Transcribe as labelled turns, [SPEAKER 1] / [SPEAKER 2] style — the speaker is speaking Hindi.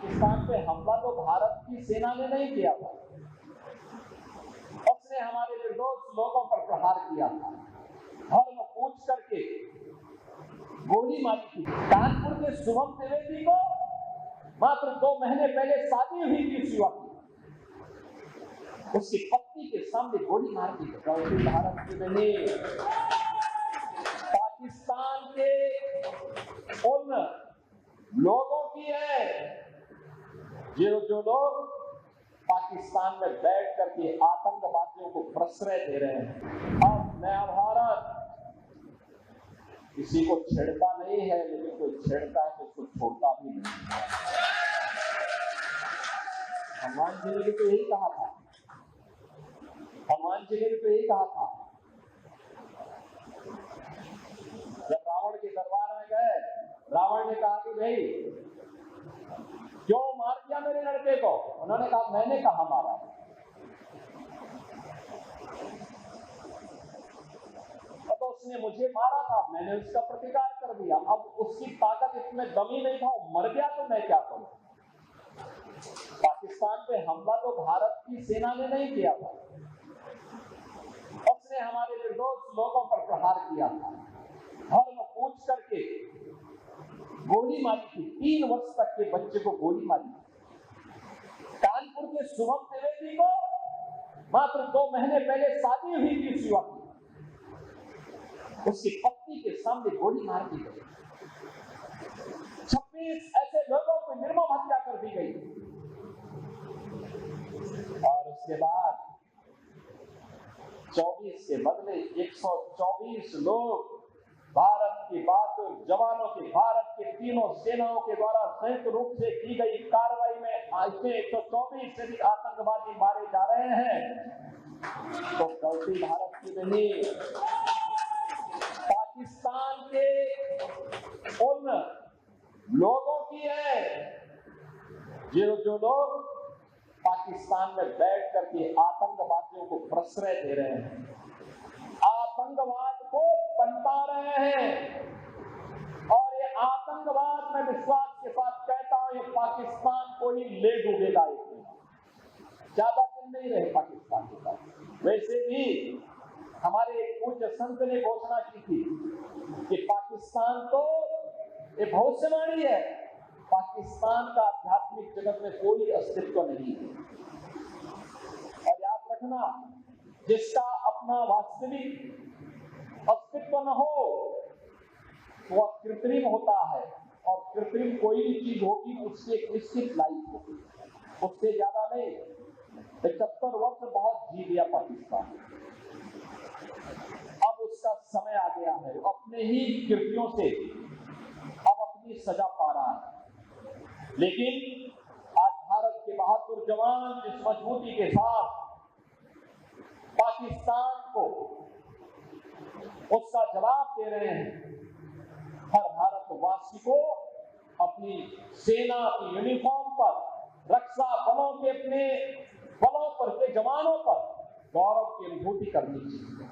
[SPEAKER 1] पाकिस्तान पे हमला तो भारत की सेना ने नहीं किया था, उसने हमारे निर्दोष लोगों पर प्रहार किया था, धर्म पूछ करके गोली मारी थी। कानपुर के शुभम द्विवेदी को मात्र 2 महीने पहले शादी हुई थी उस युवक की, उसकी पत्नी के सामने गोली मार दी। गलती भारत की नहीं, पाकिस्तान के उन लोगों की है जो लोग पाकिस्तान में बैठ करके आतंकवादियों को प्रश्रय दे रहे हैं। अब नया भारत किसी को छेड़ता नहीं है, लेकिन कोई छेड़ता है तो उसको छोड़ता भी नहीं है। हनुमान जी ने भी तो यही कहा था, हनुमान जी ने भी तो यही कहा था। जब रावण के दरबार में गए, रावण ने कहा कि भाई क्यों मार दिया मेरे लड़के को? उन्होंने कहा मैंने कहा मारा। तो उसने मुझे मारा था, मैंने उसका प्रतिकार कर दिया। अब उसकी ताकत इसमें दमी नहीं था, मर गया तो मैं क्या करूं? पाकिस्तान पे हमला तो भारत की सेना ने नहीं किया था, उसने हमारे निर्दोष लोगों पर प्रहार किया था, धर्म पूछ करके गोली मारी थी। 3 वर्ष तक के बच्चे को गोली मारी थी। कानपुर के शुभम द्विवेदी को मात्र 2 महीने पहले शादी हुई थी उस युवक की, उसकी पत्नी के सामने गोली मार दी गई। 26 ऐसे लोगों की निर्मम हत्या कर दी गई और उसके बाद 24 के बदले 124 लोग भारत की बहादुर जवानों के, भारत के तीनों सेनाओं के द्वारा संयुक्त रूप से की गई कार्रवाई में ऐसे 124 से अधिक आतंकवादी मारे जा रहे हैं। तो गलती भारत की नहीं, पाकिस्तान के उन लोगों की है जो लोग पाकिस्तान में बैठ करके आतंकवादियों को प्रश्रय दे रहे हैं, आतंकवाद को पनपा रहे हैं। और ये आतंकवाद में विश्वास के साथ कहता हूं, ये पाकिस्तान को ही ले डूबेगा। एक दिन ज्यादा दिन नहीं रहे पाकिस्तान के साथ। वैसे भी हमारे एक पूज्य संत ने घोषणा की थी कि पाकिस्तान तो ये भविष्यवाणी है, पाकिस्तान का आध्यात्मिक जगत में कोई अस्तित्व नहीं है। और याद रखना, जिसका अपना वास्तविक अस्तित्व न हो वह कृत्रिम होता है, और कृत्रिम कोई भी चीज होगी उसकी एक निश्चित लाइफ होगी, उससे ज्यादा नहीं। 75 वर्ष बहुत जी लिया पाकिस्तान, अब उसका समय आ गया है, अपने ही कृत्यों से अब अपनी सजा पा रहा है। लेकिन आज भारत के बहादुर जवान जिस मजबूती के साथ पाकिस्तान को उसका जवाब दे रहे हैं, हर भारतवासी को अपनी सेना की यूनिफॉर्म पर, रक्षा बलों के अपने बलों पर के जवानों पर गौरव की अनुभूति करनी चाहिए।